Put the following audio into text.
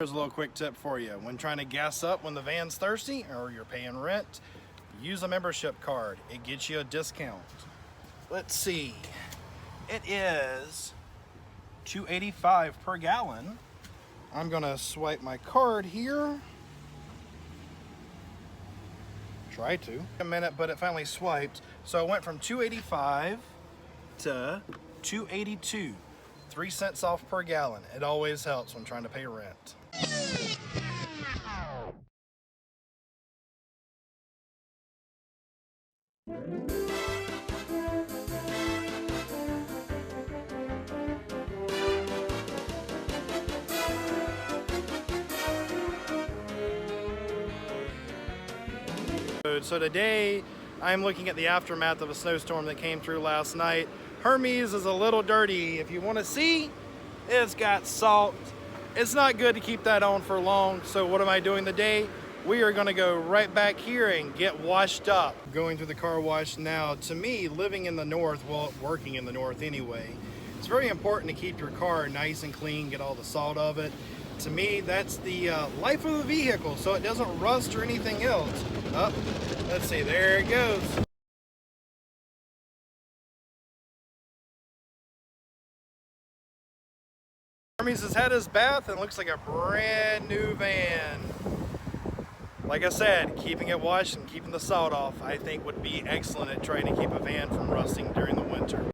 Here's a little quick tip for you. When trying to gas up when the van's thirsty or you're paying rent, use a membership card. It gets you a discount. Let's see. It is $2.85 per gallon. I'm gonna swipe my card here. Try to. A minute, but it finally swiped. So it went from $2.85 to $2.82. 3 cents off per gallon. It always helps when trying to pay rent. So today I'm looking at the aftermath of a snowstorm that came through last night. Hermes is a little dirty. If you want to see, it's got salt. It's not good to keep that on for long. So what am I doing today? We are going to go right back here and get washed up. Going through the car wash now. To me, living in the north, well, working in the north anyway, it's very important to keep your car nice and clean, get all the salt of it. To me, that's the life of the vehicle, so it doesn't rust or anything else. Oh, let's see, there it goes. Hermes has had his bath and looks like a brand new van. Like I said, keeping it washed and keeping the salt off, I think would be excellent at trying to keep a van from rusting during the winter.